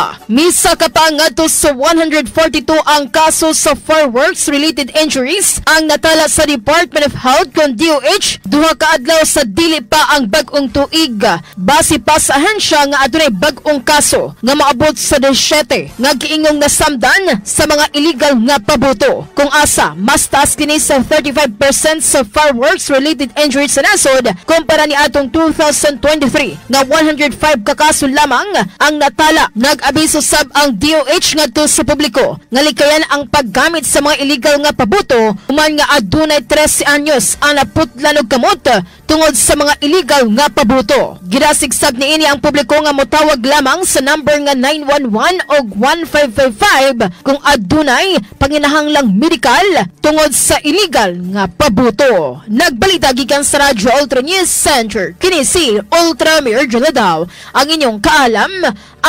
pa. Misa ka pa ngadto sa 142 ang kaso sa fireworks related injuries ang natala sa Department of Health kon DOH duha ka adlaw sa dili pa ang bag-ong tuig. Base pa sa ahensya nga adunay bag-ong kaso nga maabot sa 17 nga giingong nasamdan sa mga illegal nga paboto. Kung asa mas taas kini sa 35% sa fireworks related injuries sa nasod kumpara ni atong 2023 nga 105 ka kaso lamang ang natala. Nag-abiso sab ang DOH ngadto sa publiko nga likayan ang paggamit sa mga illegal nga paboto human nga adunay 13 anyos ang naputlan og kamot tungod sa mga illegal nga paboto. Girasigsag niini ang publiko nga motawag lamang sa number nga 911 o 1555 kung adunay panginahanglang medikal tungod sa illegal nga paboto. Nagbalita gikan sa Radyo Ultra News Center. Kini si Ultra Mayor Jaladaw, ang inyong kaalam,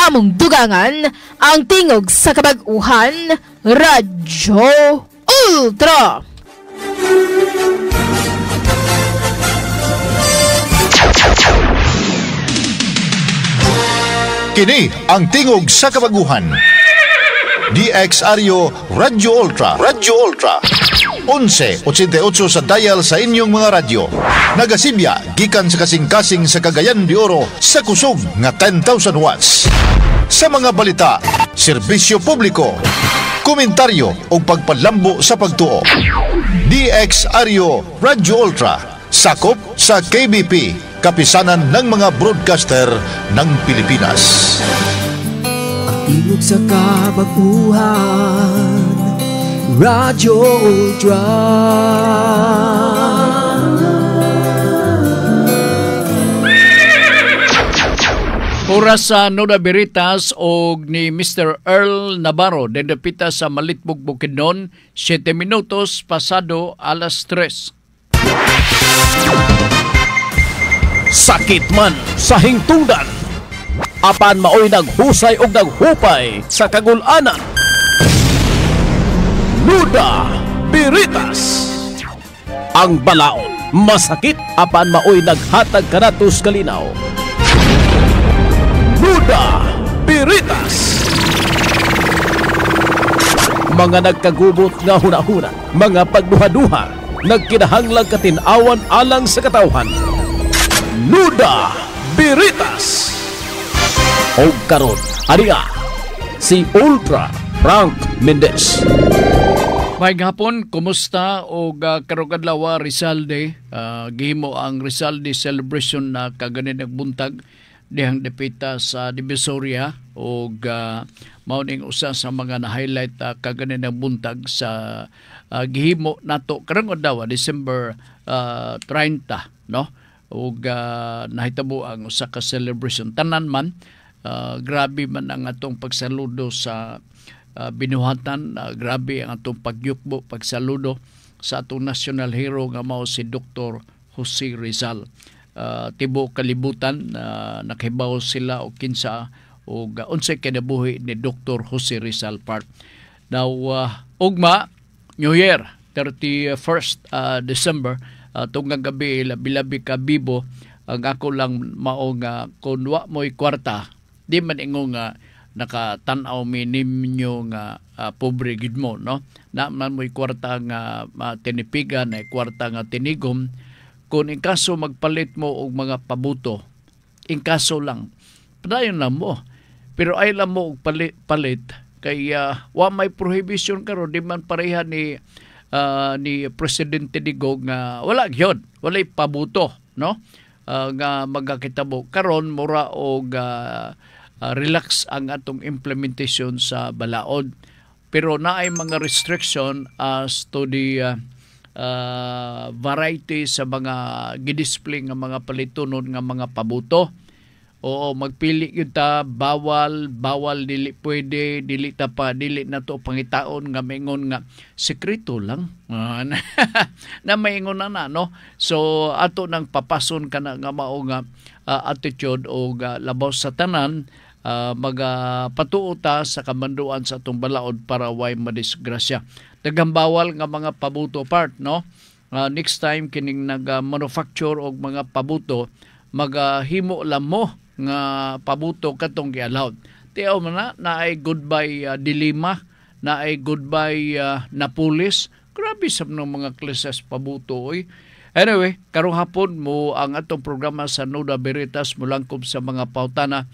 among dugangan, ang tingog sa kabag-uhan, Radyo Ultra. Kini ang tingog sa kabaguhan. DXRyo Radyo Ultra. Radyo Ultra. 1188 sa dial sa inyong mga radyo. Nagasibya gikan sa kasing-kasing sa Cagayan de Oro sa kusog nga 10,000 watts. Sa mga balita, serbisyo publiko, komentaryo o pagpalambo sa pagtuo. DXRyo Radyo Ultra. Sakop sa KBP, kapisanan ng mga broadcaster ng Pilipinas. Tingog sa kabaguhan, Radyo Ultra. Oras sa Nuda Veritas og ni Mr. Earl Navarro dedapita sa Malitbog Bukidnon, 7 minutos pasado alas 3. Sakit man sa hingtungdan, apan maoy naghusay og naghupay sa kagul-anan. Nuda Veritas. Ang balaod masakit apan maoy naghatag kanatos kalinaw. Nuda Veritas. Mga nagkagubot nga hunahuna, mga pagduha-duha, nagkinahanglang katinawan alang sa katawhan. Nuda Veritas. O karon, aniya si Ultra Frank Mendez. May hapon, kumusta o karong adlaw Rizalde? Gihimo ang Rizalde celebration na kaganin nagbuntag dihang depita sa Divisoria o mauning usa sa mga na-highlight kaganin nagbuntag sa gihimo nato karong adlaw December 30, no? Ug nahitabo ang usa ka celebration tanan man. Grabe man ang atong pagsaludo sa binuhatan, grabe ang atong pagyukbo pagsaludo sa atong national hero nga mao si Dr. Jose Rizal. Tibo kalibutan nakahibaw sila o kinsa o unsay kinabuhi ni Dr. Jose Rizal Park. Now ugma New Year 31st December tunggang gabi labi-labi ka bibo ang ako lang mao nga kun wa mo'y kwarta di man ingo nga nakatan-aw minimyo nga pobre gid mo, no? Na man mo'y kwarta nga tinipigan ay kwarta nga tinigom kun in kaso magpalit mo og mga pabuto in kaso lang padayon lang mo pero ay lang mo og palit kay wa may prohibition karon di man pareha ni Presidente Digong nga wala gyud walay pabuto, no? Nga magakitabo karon mura og relax ang atong implementation sa balaod pero naay mga restriction as to the variety sa mga gidisplay nga mga palitunon nga mga pabuto. Oo, magpili yun ta, bawal, dili pwede, dili na to pangitaon nga maingon nga sekreto lang. Na maingon na, no? So, ato nang papason ka na nga mao nga attitude o labaw sa tanan, magpatuo ta sa kamanduan sa atong balaod para way madisgrasya. Daghang bawal nga mga pabuto part, no? Next time kining nag-manufacture og mga pabuto, maghimo lang mo nga pabuto katong gi-allowed. tiyaw man na ay goodbye Dilima, na ay goodbye Napolis. Grabe sa mga klases pabuto oy. Anyway, karong hapon mo ang atong programa sa Nuda Veritas mulangkob sa mga pautana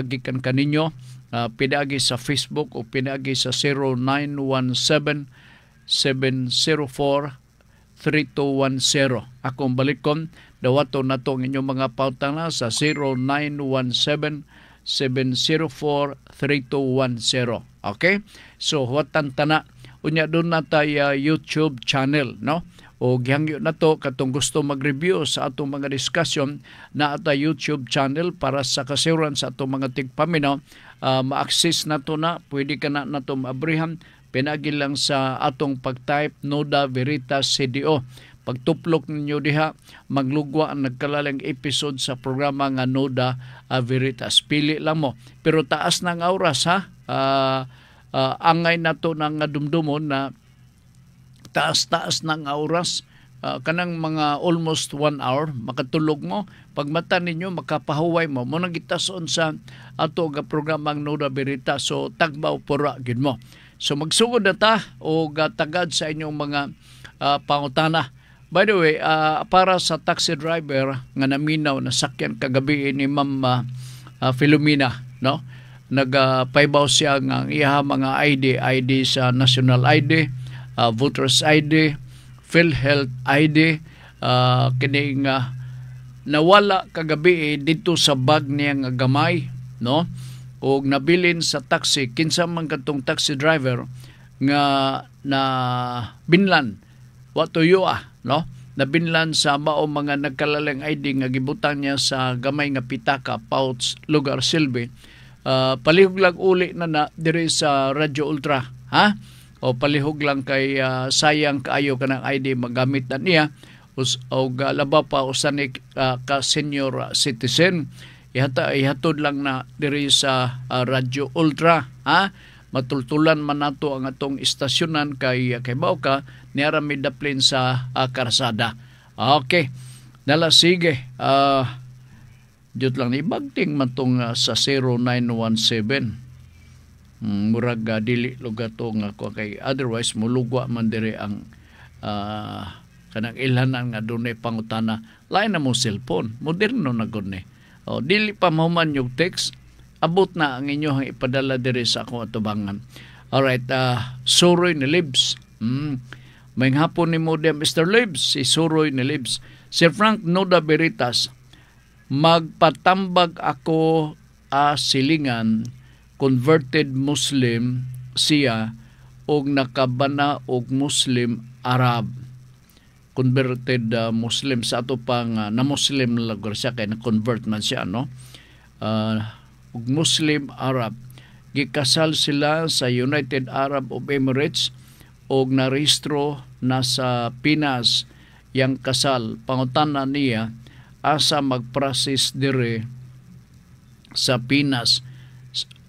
gikan kaninyo. Pinaagi sa Facebook o pinaagi sa 0917-704-3210. Akong balikon, dawaton na to ang inyong mga pautana sa 0917-704-3210. Okay? So, huwatan tana. Unya doon na tayo YouTube channel, no? O gihangyo na to katong gusto mag-review sa atong mga discussion na ata YouTube channel para sa kasiran sa atong mga tigpaminaw, ma-access na to na, pwede ka na to maabrihan, pinagi lang sa atong pag-type Nuda Veritas CDO. Pagtuplok ninyo diha, maglugwa ang nagkalalang episode sa programa nga Nuda Veritas. Pili lang mo. Pero taas ng oras ha, angay na to ng dumdumon na taas-taas ng oras, kanang mga almost 1 hour, makatulog mo, pagmata ninyo, makapahuway mo, mo nang gitason sa ato nga programang Nuda Veritas, so tagbaw pura gid mo. So magsugod na ta o tagad sa inyong mga pangutana. By the way, para sa taxi driver nga naminaw na sakyan kagabi ni Ma'am Filomena, no? Nagpaibaw siya ng iya mga ID sa National ID, Voters ID, PhilHealth ID, kining nawala kagabi dito sa bag niya nga gamay, no? O nabilin sa taxi, kinsa man katong taxi driver nga na binlan, watuyo no? Nabinlan sa mao mga nagkalalang ID nga gibutang niya sa gamay nga pitaka, pouch, lugar silbi. Palihog lang uli na diri sa Radyo Ultra, ha? O palihog lang kay sayang kaayo kanang ID magamit na niya o labaw pa usan ka senior citizen, ihatod lang na diri sa Radyo Ultra, ha? Matultulan man nato ang atong istasyonan kay bao ka niara midaplin sa karsada. Okay, nala sige, jud lang ibagting man tong sa 0917. Murag dili lugar to nga ko kay otherwise mulugwa man dire ang kanang ilhanan nga dunay pangutana. Lain na mo cellphone, moderno na gud ni. O dili pa mahuman yung text, abot na ang inyong ipadala dire sa akong atubangan. Alright, Suroy ni Libs. May hapon ni mo dem Mr. Libs, si Suroy ni Libs. Sir Frank Nuda Veritas, magpatambag ako silingan, converted Muslim siya og nakabana og Muslim Arab. Converted Muslim sa ato pang na Muslim lugar siya kay na-convert man siya, no? Og Muslim Arab. Gikasal sila sa United Arab of Emirates og narehistro na sa Pinas yang kasal. Pangutana niya asa mag-process dire sa Pinas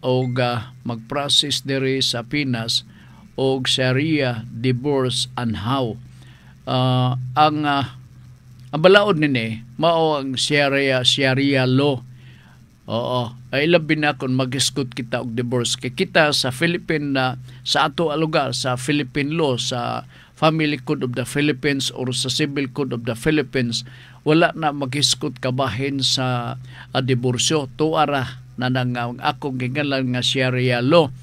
og mag-process diri sa Pinas og Sharia divorce and how. Ang balaod nini mao ang Sharia law. Oo, ay labi na kung mag-iskut kita og divorce kay kita sa Philippine na sa ato lugar sa Philippine law, sa Family Code of the Philippines or sa Civil Code of the Philippines, wala na mag-iskut kabahin sa diborsyo. Tuara na nang akong gingalan nga Sharia law.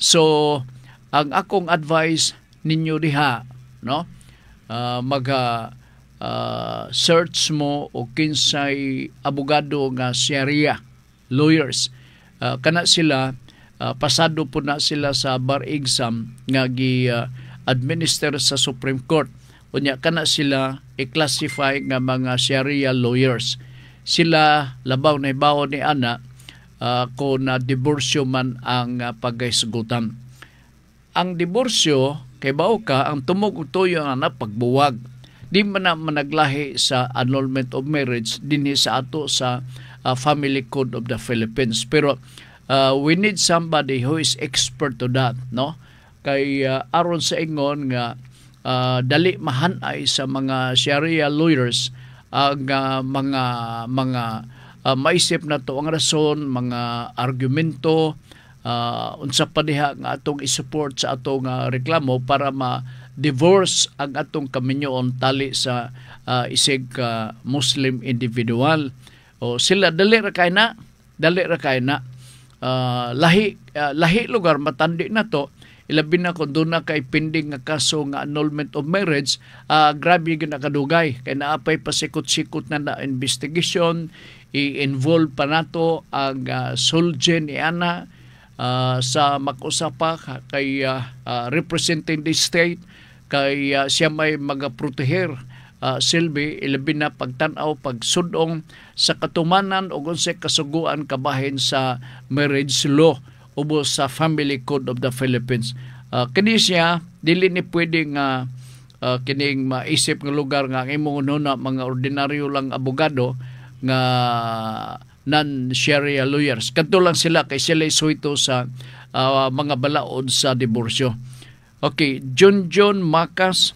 So ang akong advice ninyo diha, no? Search mo o kinsay abogado nga Sharia lawyers. Kana sila pasado po na sila sa bar exam nga gi-administer sa Supreme Court. Unya kana sila i-classify nga mga Sharia lawyers. Sila labaw na ibaw ni ana kung diborsyo man ang pagkaisgutan. Ang diborsyo, kay bao ka, ang tumog tuyo ang pagbuwag. Di man na managlahi sa annulment of marriage dinhi sa ato sa Family Code of the Philippines. Pero we need somebody who is expert to that, no? Kay aron sa ingon nga dali mahanay sa mga Sharia lawyers ang mga maisip na to ang rason, mga argumento, unsa pa diha nga atong isupport sa atong reklamo para ma-divorce ang atong kaminyoon tali sa isig Muslim individual. O sila dali ra kay na lahi lugar matandi na to, ilabi na kung doon na kay pending nga kaso nga annulment of marriage, grabe gyud nakadugay kay naapay pasikot-sikot na investigation, i-involve pa nato ang sulgen ni ana sa mag-usapa kay representing the state, kay siya may magaproteher silbi, ilabi na pagtanaw, pagsudong sa katumanan o unsay kasuguan kabahin sa marriage law ubo sa Family Code of the Philippines. Kini siya dili ni pwedeng kining maisip nga lugar nga imong na mga ordinaryo lang abogado nga non-sharia lawyers. Kadto lang sila kay sila isuito sa mga balaod sa diborsyo. Okay, John Macas,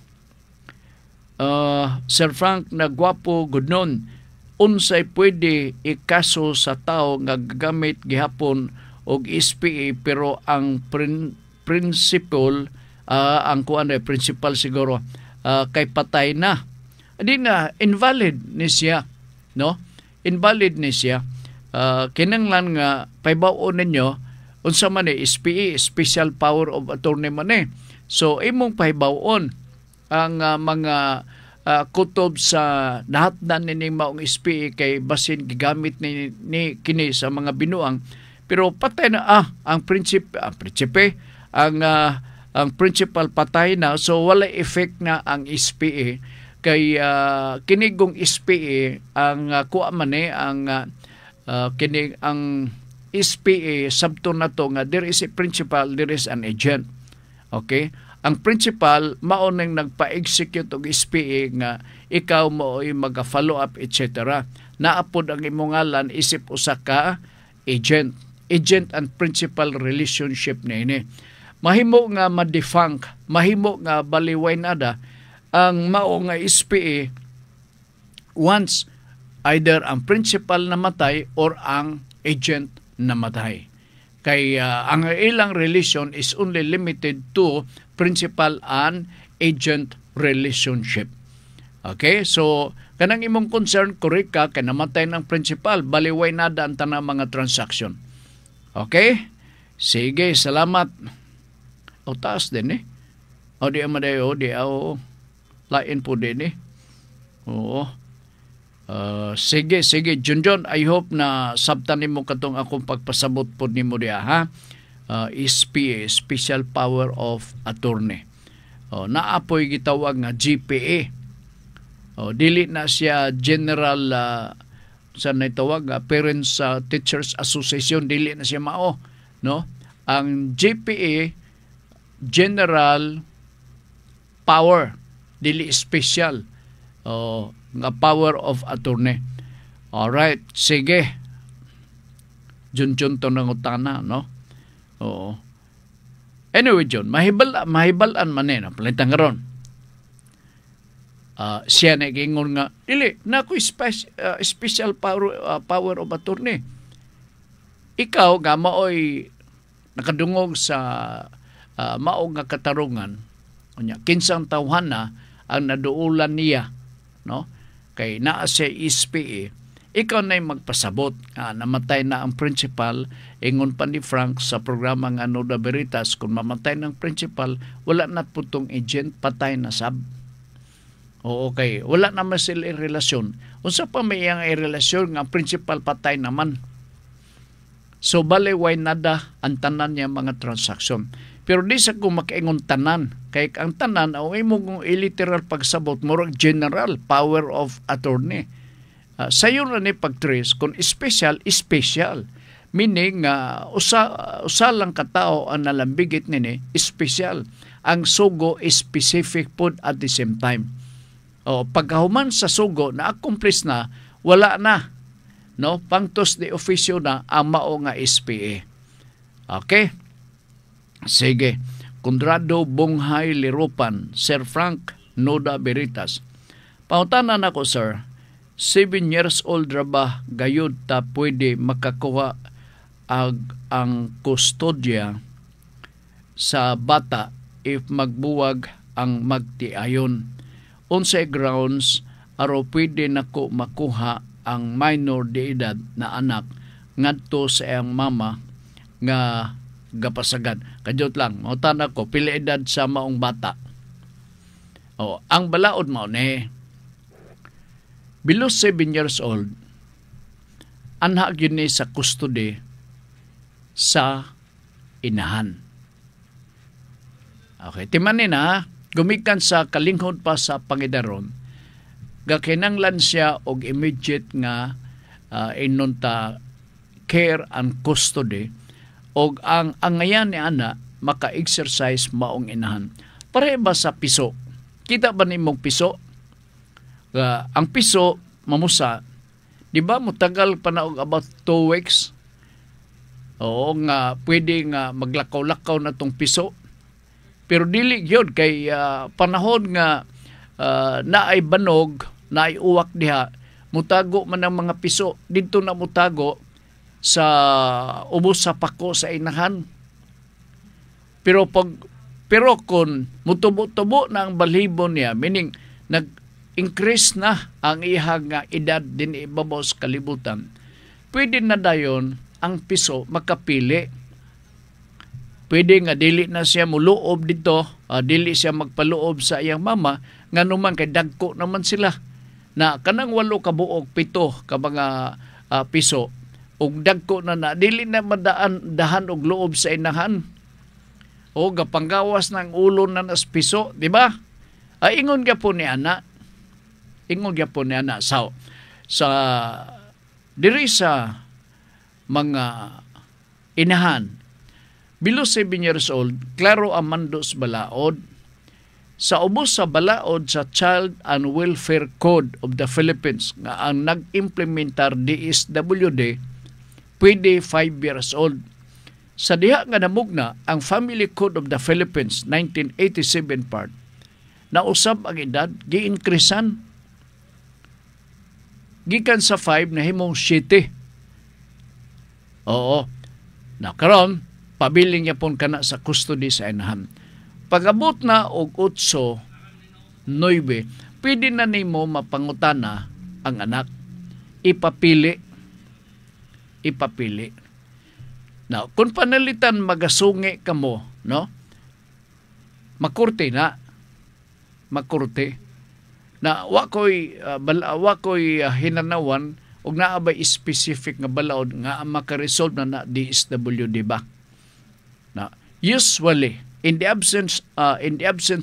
Sir Frank, nagwapo gudnon, unsay pwede ikaso sa tao nga gagamit gihapon og SPA pero ang principal principal siguro kay patay na. Di na invalid ni siya, no? Invalid ni siya. Kinanglan nga paybaw ninyo unsa man SPA, special power of attorney man. So imong pahibaw-on ang mga kutob sa nahatdan nining maong SPA kay basin gigamit ni kini sa mga binuang, pero patay na ang principal patay na, so wala effect na ang SPA kay kinigong SPA ang kuha man ang SPA sabto na to nga there is a principal, there is an agent. Okay? Ang principal mao nang nagpa-execute og SPA nga ikaw mo ay mag-follow up etc. Naapod ang imong ngalan isip usa ka agent and principal relationship na ini. Mahimo nga ma-defunct, mahimo nga baliway nada ang mao nga SPA once either ang principal namatay or ang agent namatay. Kay ang ilang relation is only limited to principal and agent relationship. Okay? So, kanang imong concern, correct ka, kay namatay ng principal, baliway nada ang tanang mga transaction. Okay? Sige, salamat. O, taas din O, di amadayo, lain po din Oo. Sige, Junjun, I hope na sabtan nimo katong akong pagpasabot po nimo diha, ha? SPA, Special Power of Attorney. Naapoy gitawag nga GPA. Dili na siya General sa naitawag Parents Teachers Association, dili na siya mao, no? Ang GPA General Power, dili special. Nga power of attorney. Alright, sige. Junjun to nangutana, no? Oo. Anyway, John, mahibalan man no? Palitan karon. Siya nagingon nga, dili, na ako special power of attorney. Ikaw, nga maoy nakadungog sa maong nga katarungan, kinsang tawhan na ang naduulan niya, no? Kay naa siya SPA, ikaw na'y magpasabot. Namatay na ang principal, ingon pa ni Frank sa programa nga Nuda Veritas, kung mamatay ng principal, wala na po tong agent, patay na sab. O okay, wala naman sila relasyon. Unsa pa may iyang relasyon nga principal patay naman. So baliway nada ang tanan niya mga transaksyon. Pero di sa kung makaingon tanan, kay ang tanan o imong literal pagsabot murag general power of attorney. Sayo na ni pagtrace kung special, meaning usa lang katao ang nalambigit nini special. Ang sugo is specific pod at the same time. Pagkahuman sa sugo na accomplish na, wala na, no? Pangtos de officio na ang mao nga SPA. Okay? Sige. Conrado Bonghay Lirupan, Sir Frank, Nuda Veritas. Pangutanan ako, sir, 7 years old ra ba gayud ta pwede makakuha ang kustodya sa bata if magbuwag ang magtiayon. Unsay grounds aro pwede nako makuha ang minor de edad na anak ngadto sa iyang mama nga gapasagad. Kadyot lang, mautan ako, pila edad sa maong bata. Ang balaod mo ni below 7 years old, anha yun ni sa custody sa inahan. Okay, timanin ha, gumikan sa kalinghod pa sa Pangidaron, gakinanglan siya og immediate nga inunta care and custody og ang ngayan ni ana maka-exercise maong inahan. Pare ba sa piso? Kita ba nimong piso? Ang piso mamusa, di ba mutagal pa na og about 2 weeks? Oo nga, pwede nga maglakaw-lakaw na tong piso. Pero dili gyud kay panahon nga naay banog, naay uwak diha, mutago man ang mga piso. Dito na mutago sa ubos sa pako sa inahan. Pero kung mutubo-tubo na ang balhibo niya, meaning nag-increase na ang ihang edad din ibabaw sa kalibutan, pwede na dayon ang piso makapili. Pwede nga dili na siya muloob dito, dili siya magpaloob sa iyang mama, nga naman kay dagko naman sila. Na kanang 8 kabuok, 7 ka mga piso, ug dagko na dili na dahan og loob sa inahan. O gapanggawas ng ulo na nas piso, di ba? Ingon gyapon ni ana. Ingon gyapon ni ana sa diri sa mga inahan below 7 years old, klaro ang mandos balaod. Sa ubos sa balaod sa Child and Welfare Code of the Philippines nga ang nag-implementar DSWD, pwede 5 years old. Sa diha nga namugna ang Family Code of the Philippines 1987 part, na usab ang edad gi-increasean gikan sa 5 na himong 7. Oo. Na karon pabiling niya pon kana sa custody sa inahan. Pag-abot na og 8, 9, pwede na nimo mapangutana ang anak. Ipapili. Now, kung panalitan magasungi ka mo, no? Makurte na. Na wakoy hinanawan og naabay specific nga balaod nga makaresolve na DSWD ba. Na usually in the absence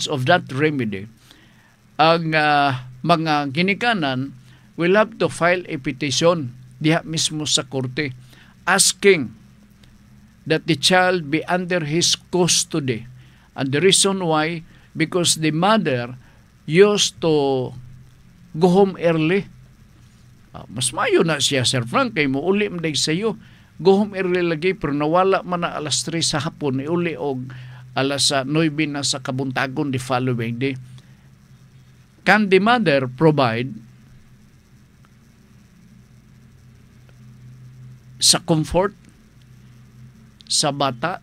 of that remedy, ang mga ginikanan will have to file a petition diha mismo sa korte asking that the child be under his custody. And the reason why, because the mother used to go home early. Mas mayo na siya, Sir Frank, kay mo uli mday sa'yo. Go home early lagi, pero nawala man na alas 3 sa hapon, uli og alas 9 na sa kabuntagon the following day. Can the mother provide sa comfort sa bata?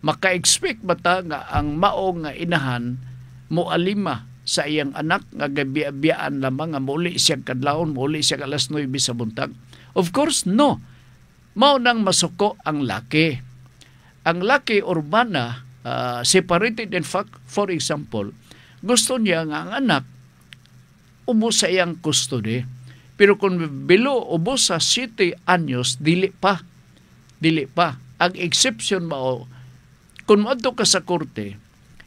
Maka-expect bata nga ang maong nga inahan mo alima sa iyang anak nga gabi-abiyaan lamang nga muli siya kadlawon, muli siya alas 9 sa buntag? Of course, no. Mao nang masuko ang laki. Ang laki urbana, separated in fact, for example, gusto niya nga ang anak ubos sa iyang custody. Pero kung below ubos sa 7 anyos, dili pa. Ang exception mao, kung madto ka sa korte,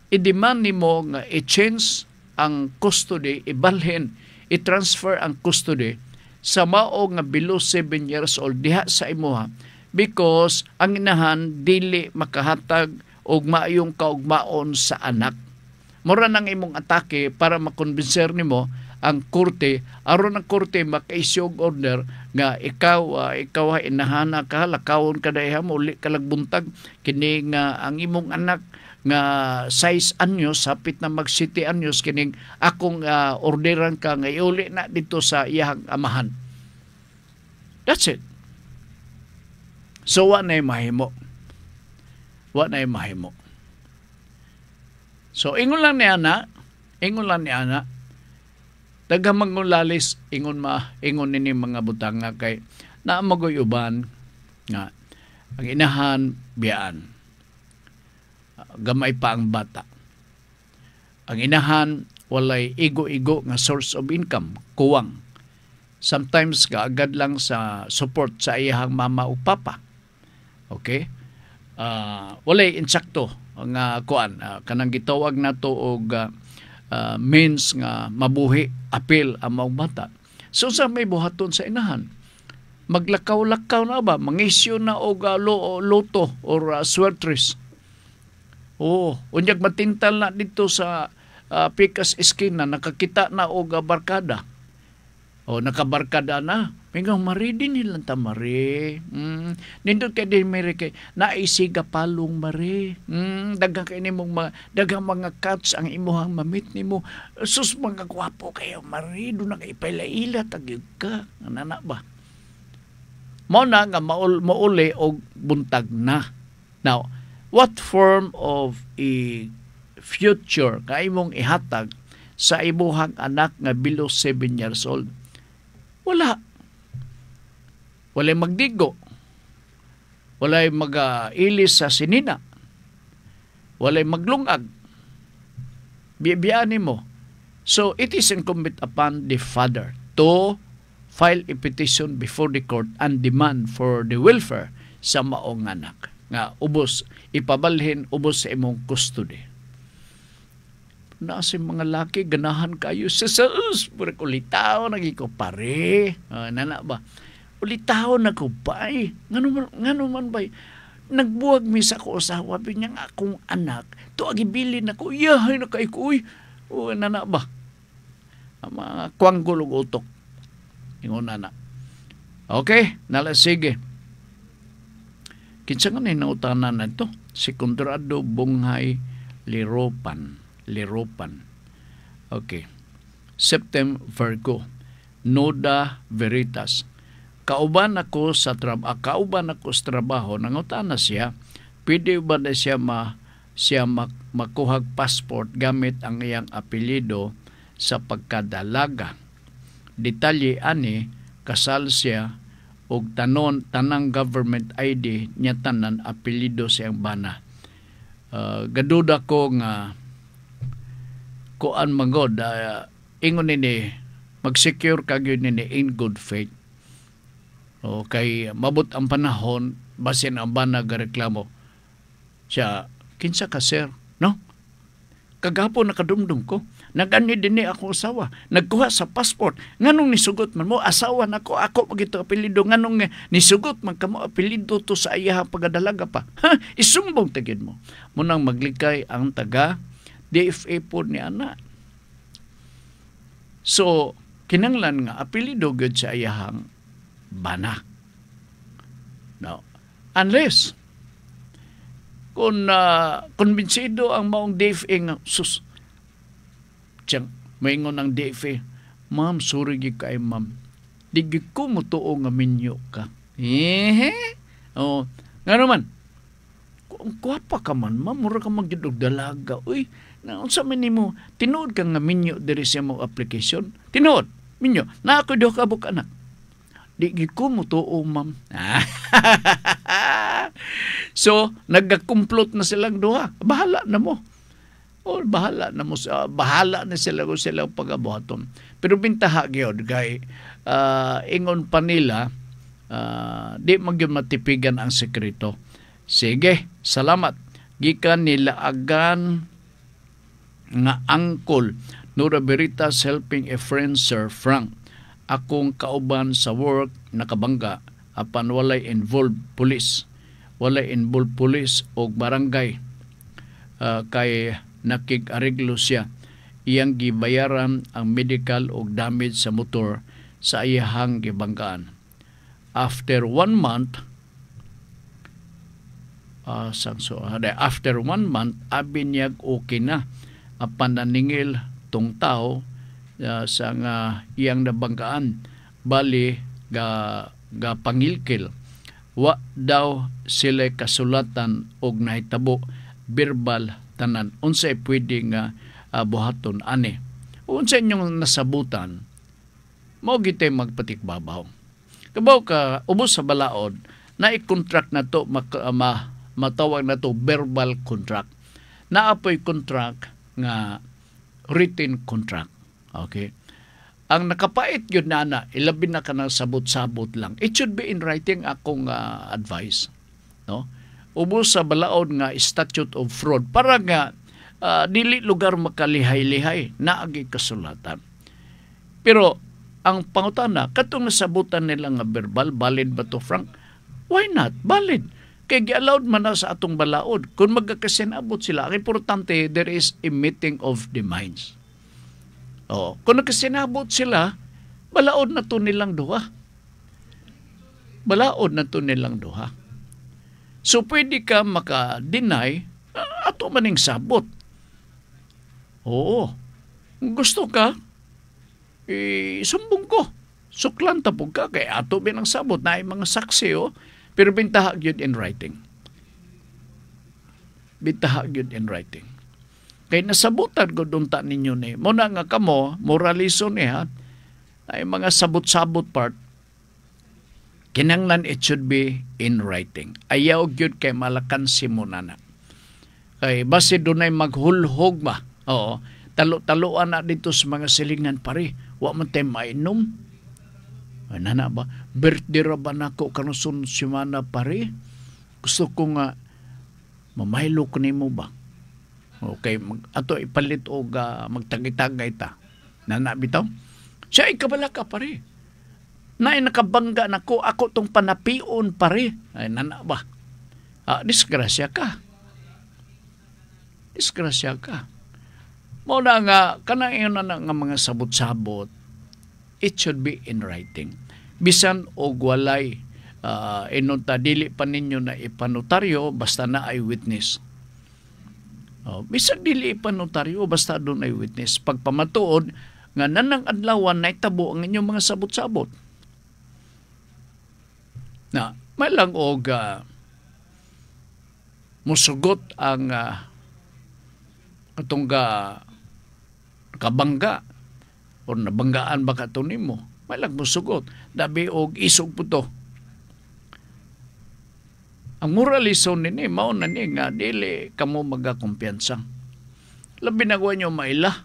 i-demand nimo nga i-change ang custody, ibalhin, i-transfer ang custody sa mao nga below 7 years old diha sa imuha, because ang inahan dili makahatag og maayong kaugmaon sa anak. Mura nang imong atake para makonbinser nimo ang korte, aron ang korte maka-issue og order nga ikaw inahana ka lakawon ka dayha uli ka lagbuntag kini nga ang imong anak nga 6 anyos hapit na mag 7 anyos kining akong orderan ka nga iuli na dito sa iyang amahan. That's it. So wa na mahimo. So ingon lang ni ana daghang mangulalis ingon nini mga butang nga kay naa magoy uban nga ang inahan biyaan. Gamay pa ang bata. Ang inahan walay igo-igo nga source of income, kuwang. Sometimes kaagad lang sa support sa iyang mama o papa. Okay? Walay insakto nga kuan kanang gitawag nato og means nga mabuhi apil ang mga bata. So sa may buhaton sa inahan, maglakaw-lakaw na ba, mangisyo na og loto or swertres. Unyag matintal na dito sa Pikas Esquina, nakakita na og barkada. Nakabarkada na. Mingang mari din nilang tamari. Nindot kay din meri kay naisiga palong mari. Daghang kay nimong daghang mga cats ang imuhang mamit nimo. Sus mga gwapo kayo mari, do na kay pailaila tagyud ka. Nana ba? Mao na nga mauli og buntag na. Now, what form of a future kay imong ihatag sa imuhang anak nga below 7 years old? Wala. Walay magdigo. Walay mag-ilis sa sinina. Walay maglungag. Biyabiyaan mo. So, it is incumbent upon the father to file a petition before the court and demand for the welfare sa maong anak. Nga, ubos, ipabalhin, ubos sa imong custody. Nasa mga laki, ganahan kayo sa saus. Pura ulitaw, nagiko pare. Nana ba? Ulitaw na ko ba? Ngano man ba? Nagbuwag mi sa ko usawa. Binyang akong anak. To agibili na ko. Yahay na kay ko. Nana ba? Mga kuanggulog utok. Ingon nana. Okay, sige. Kinsa nga nautanan na ito? Si Conrado Bunghay Liropan. Okay. Septem Virgo. Noda Veritas. Kauban ako sa trabaho. Nangutan na siya. Pwede ba na siya makuhag passport gamit ang iyang apelido sa pagkadalaga? Detalye ani, kasal siya og tanang government ID niya tanan apelido siyang bana. Gaduda ko nga kuan magod ingon nini mag-secure kagyo nini in good faith. Kay mabot ang panahon basin ang bana gareklamo siya kinsa ka sir no kagapon nakadumdum ko nagani dinhi ako asawa nagkuha sa passport nganong nisugot man mo asawa nako ako pagito apelyido nganong nisugot man kamo apelyido to sa iya pagadalaga pa isumbong tagid mo munang maglikay ang taga DFA po ni ana. So kinanglan nga apelyido gud sa iyahang bana. Now, unless kung konbinsido ang maong DFA nga sus tiyang maingon ng DFA, ma'am, sorry gi kay ma'am. Digi ko mo tuo nga minyo ka. Nga naman, kung kuwapa ka man, ma'am, mura ka magyudog dalaga. Uy, naunsa man nimo, tinuod ka nga minyo diri sa mong application. Tinuod, minyo, na ako do ka buk anak. Digi ko mo tuo, ma'am. So, nagkakumplot na silang duha. Bahala na mo. Bahala na sila kung silang pag-abuhaton. Pero bintaha gyud kay ingon pa nila di magyud matipigan ang sekreto. Sige, salamat. Gikan nila agan nga angkol Nora Veritas helping a friend Sir Frank. Akong kauban sa work nakabangga apan walay involved police. Walay involved police o barangay kay nakig-areglo siya. Iyang gibayaran ang medical o damage sa motor sa iyahang gibanggaan. after 1 month, after 1 month, abiniyag okay na. Apan naningil tong tao sa nga iyang nabanggaan, bali ga pangilkil. Wa daw sila kasulatan og nahitabo verbal tanan. Unsay pwede nga buhaton ani. Unsay inyong nasabutan, mao gitay magpatikbabaw. Kabaw ka ubos sa balaod, na i-contract na to matawag na to verbal contract. Naapoy contract nga written contract. Okay? Ang nakapait yun na ilabi na ka ng sabot-sabot lang. It should be in writing akong advice. No? Ubos sa balaod nga statute of fraud para nga dili lugar makalihay-lihay na agi kasulatan. Pero ang pangutana, katong nasabutan nila nga verbal, valid ba to, Frank? Why not? Valid. Kaya gi-allowed man na sa atong balaod. Kung magkakasinabot sila, ang importante, there is a meeting of the minds. Kung nagkasinabot sila, balaod na to nilang duha. Balaod na to nilang duha. So, pwede ka maka-deny, ato maning sabot. Oo. Kung gusto ka, sumbong ko. Suklan tapog ka, kaya ato binang sabot na yung mga saksi, pero bintahag yun in writing. Bintahag yun in writing. Kaya nasabutan ko dunta ninyo ni. Muna nga kamo, moraliso niya, ay mga sabot-sabot part, kinanglan it should be in writing. Ayaw yun kay malakan si Munana. Kay base doon ay maghulhog ba? Oo. Talo-taloan na dito sa mga silingan pare. Wa man tayo mainom. Ay nana ba? Birthday ra ba na ko kanusun simana pare? Gusto ko nga mamaylo ko nimo ba? Okay, ato ipalit o magtagitagay ta. Nana bitaw? Siya ikabala ka pare. Na nakabangga na ko, ako tong panapion pare. Ay nana ba? Disgrasya ka. Disgrasya ka. Muna nga, kanayon na nga mga sabot-sabot, it should be in writing. Bisan o walay, inunta, dili pa ninyo na ipanotaryo, basta na ay witness. Bisan dili ipanotaryo, basta doon ay witness. Pagpamatuod, nga nanang adlawan na itabo ang inyong mga sabot-sabot. Na, may lang og musugot ang katong kabangga o nabanggaan ba ka ito nimo, may lang musugot. Dabi og isog po to. Ang moralisyon nini, mao na ni nga, dili kamo magakumpiyansa. Labi na nyo maila.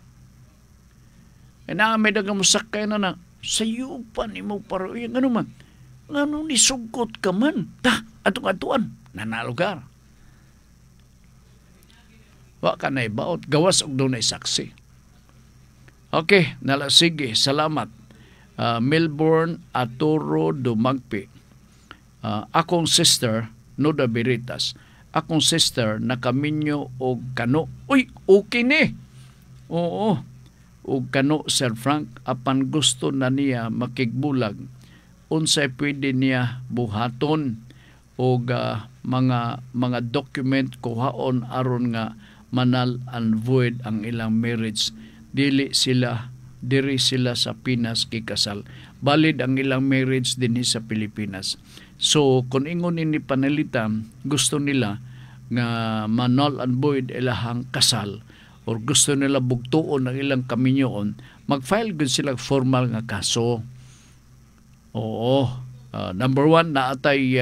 E na may dagang musakay na sayo pa ni mo paro. Yung ano man, ano ni sugot ka man. Atong-atuan, nanalugar. Wa ka na ibaot, gawas og doon ay saksi. Okay, sige, salamat. Melbourne Aturo Dumagpi. Akong sister, Noda Biritas. Akong sister, nakaminyo og kano. Uy, okay ni. Oo. Og kano, Sir Frank, apan gusto na niya makigbulag. Unsay pwede niya buhaton og mga document kuhaon aron nga manal and void ang ilang marriage. Diri sila sa Pinas kikasal. Valid ang ilang marriage dinhi sa Pilipinas. So kung ingon ini panalitan, gusto nila nga manal and void ilahang kasal or gusto nila bugtuon ang ilang kaminyoon, mag-file gud sila formal nga kaso. Oo. Number 1 naatay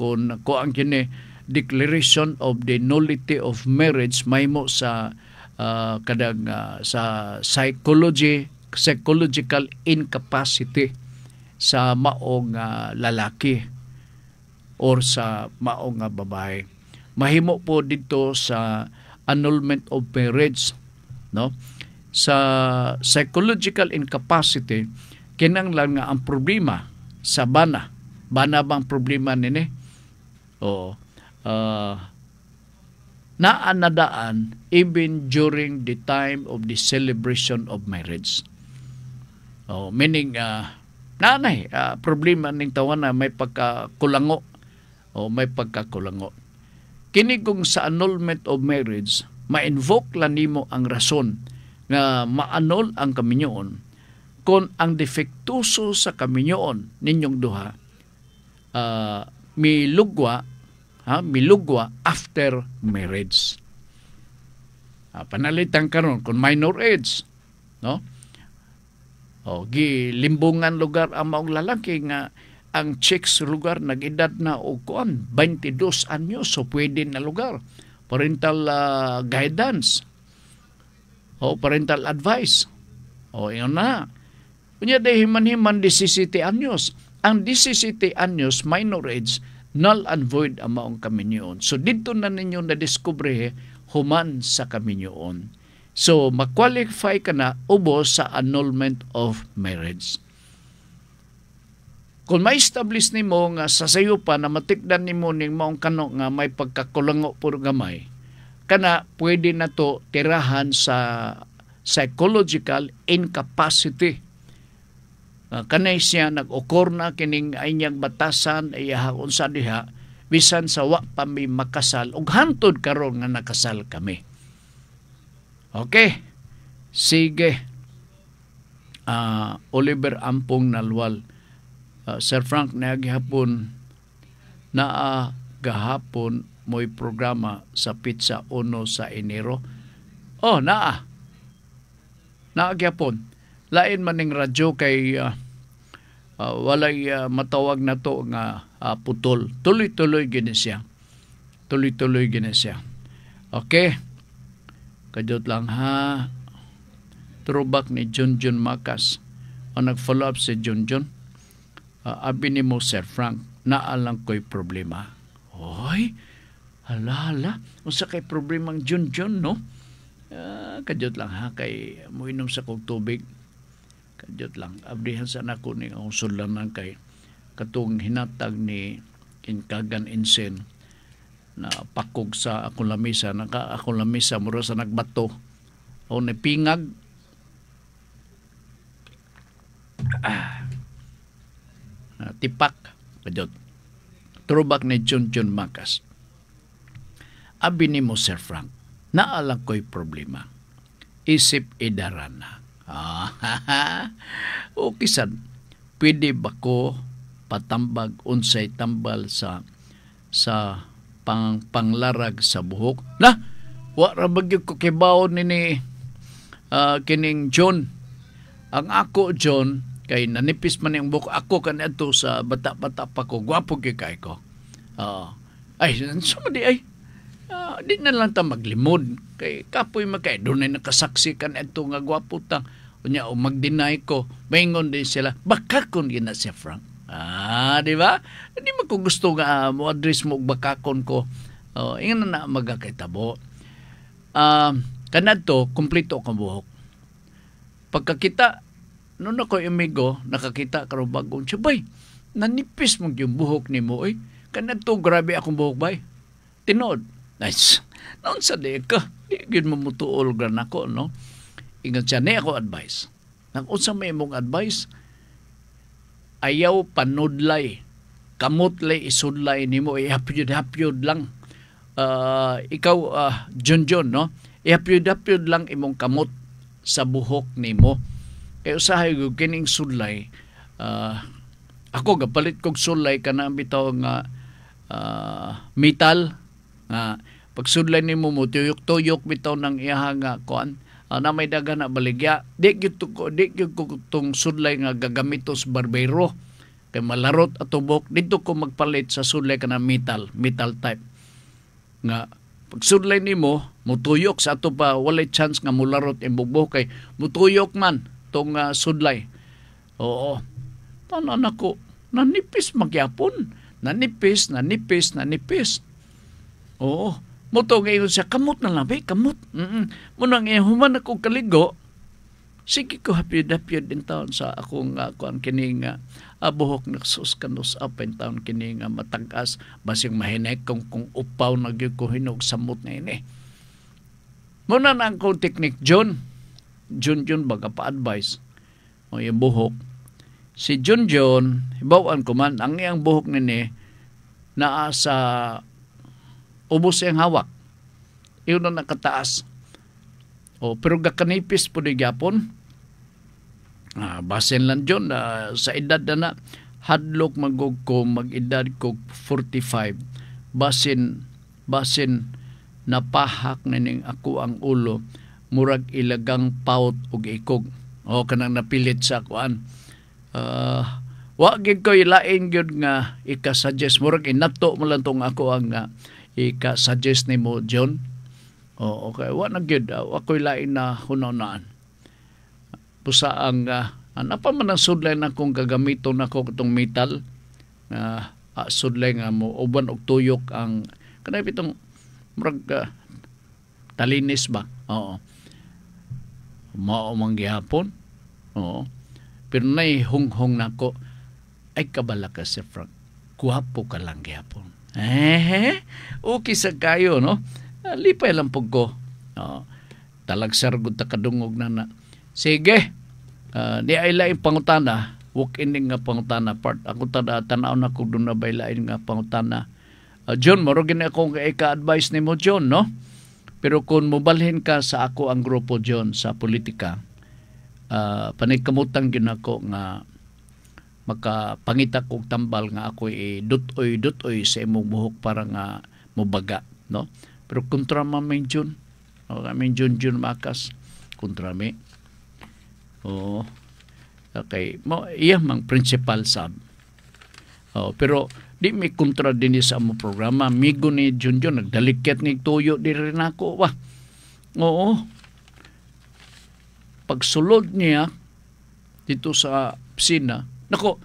kung ang kini declaration of the nullity of marriage mahimo sa sa psychological incapacity sa maong lalaki or sa maong babae. Mahimo po dito sa annulment of marriage, no? Sa psychological incapacity, kinanglan nga ang problema sa bana bang problema nini? Oo. Naanadaan even during the time of the celebration of marriage. Meaning nanay problema ning tawana may pagkakulango o may pagkakulango. Kini kung sa annulment of marriage, ma-invoke lang nimo ang rason nga ma-annul ang kaminyoon kung ang defektuso sa kaminyoon ninyong duha milugwa after marriage. Panalitan karon kung minor age, no? O gilimbungan lugar ang maong lalaki nga ang chicks lugar nag-edad na og kuan 22 anyos, so pwede na lugar. Parental guidance o parental advice. O yun na. Kunya de himan-himan 17 anyos. Ang 17 anyos minor age, null and void ang maong kaminyoon. So dito na ninyo na-discover human sa kaminyoon. So ma-qualify ka na ubos sa annulment of marriage. Kung ma-establish nimo nga sa sayo pa na matikdan nimo ning maong kano nga may pagkakulango puro gamay, kana pwede na to tirahan sa psychological incapacity. Kanay siya nag-okor na kining inyang batasan ayahaon sa diha bisan sa wa pa mi makasal ug hantod karon nga nakasal kami. Okay. Sige. Oliver Ampong Nalwal. Sir Frank, gahapon mo'y programa sa Pizza Uno sa Enero. Oh, gahapon. Lain man ning radyo kay walay matawag na to nga putol. Tuloy-tuloy gini siya. Okay. Kadot lang ha. Throwback ni Junjun Makas. O nag-follow up si Junjun. Abi ni mo, Sir Frank, naalang ko'y problema. Oy, hala. Unsa kay problemang Junjun, no? Kadot lang ha. Kay mo inom sa kong tubig. Kadot lang. Abrihan sa nako ni ang sulanan kay katong hinatag ni Inkagan Insen na pakog sa akong lamisa. Akong lamisa mura sa nagbato. O pingag. Tipak. Kadot. Throwback ni Junjun Makas. Abi ni mo, Sir Frank, naalang ko'y problema. Isip idarana. O kisan, pwede ba ko patambag unsay tambal sa panglarag sa buhok? Na, wala bagyo ko kibaw ni kining John. Ang ako, John, kay nanipis man yung buhok. Ako kanito sa bata-bata pa ko. Gwapo kay ko. Ay, sumadi ay. Di na lang ta maglimod. Kay kapoy makay. Doon na nakasaksi kanito nga gwapo ta. Unya, mag-deny ko. Maingon din sila. Bakakon gina siya, Frank. Di ba? Hindi mo ko gusto nga mo address mo bakakon ko. Ingan na magkakitabo. Kanadto, kumpleto ka buhok. Pagkakita, noon ako amigo, nakakita ka rin bagong siya, bay, nanipis mo yung buhok ni mo, eh. Kanadto, grabe akong buhok, bay. Tinood. Nice. Noon sa di ka, di yun mamutuol gan ako, no? Ingat siya, ni ako advice. Nag-unsa may mong advice, ayaw panudlay, kamutlay isudlay ni mo, ihapyod lang. Ikaw, Junjun, no? Ihapyod lang imong kamot sa buhok ni mo. Kaya usahay ko, kining sudlay, ako gapalit kong sulay ka na bitaw nga metal, pag sudlay ni mo tuyok-tuyok bitaw ng iyahang kuan, na may daga na baligya. Di ko itong sudlay nga gagamitos barbero. Kaya malarot at tubok. Dito ko magpalit sa sudlay ka na metal type. Nga, pag sudlay ni mo, mutuyok sa ato pa, walay chance nga mularot yung bugbo kay mutuyok man itong sudlay. Oo. Tanan ako, nanipis magyapon. Nanipis. Oo. Muto ngayon siya, kamot na lang, kamot. Munang human ako kaligo, sige ko hapyod din taon sa akong kuan kining buhok na suskanus up and taon kining matagas, basing mahinay kung upaw nagyug ko hinog samot na ini. Muna na ang kong technique, John baga pa-advise o yung buhok. Si Junjun, hibawan ko man, ang iyang buhok nini, naa sa ubos iyang hawak. Iyon na nakataas. Pero gakanipis po ni Gyapon. Basin lang dyan, sa edad na hadlok magog ko, mag-edad ko 45. Basin napahak na ning ako ang ulo, murag ilagang paut o ikog. Kanang napilit sa kuan. Wagig ko ilain gyud nga ika-suggest. Murag inato mo lang tong ako ang ika-suggest ni mo, John. Okay. Wa na gyud. Ako ilain na hunanaan. Pusa ang napa man ang sudlay na kung gagamiton ako itong metal sudlay nga mo uban og tuyok ang kanay pitong murag talinis ba. Mao man gihapon. Pero nay hunghong nako ay kabala ka si Frank. Guwapo ka lang gihapon. Okay sa kayo, no? Lipay lang pug ko. Talagsar gud ta kadungog na. Sige. Di ay lain pangutana. Walk-in nga pangutana part. Ako tanaw na kung doon na bay lain nga pangutana. John, marugin ako ika-advise ni mo, John, no? Pero kung mubalhin ka sa ako ang grupo, John, sa politika, panigkamutang yun ako nga makapangita kong tambal nga ako dutoy sa imong buhok para nga mubaga, no? Pero kontra maming John. Kaming John Makas. Kontra mi. Okay. Iya mang principal sab. Pero di may kontra din sa among programa. Migo ni Junjun nagdaliket ni tuyo di rin ako ba. Pagsulod niya dito sa pisina, nako,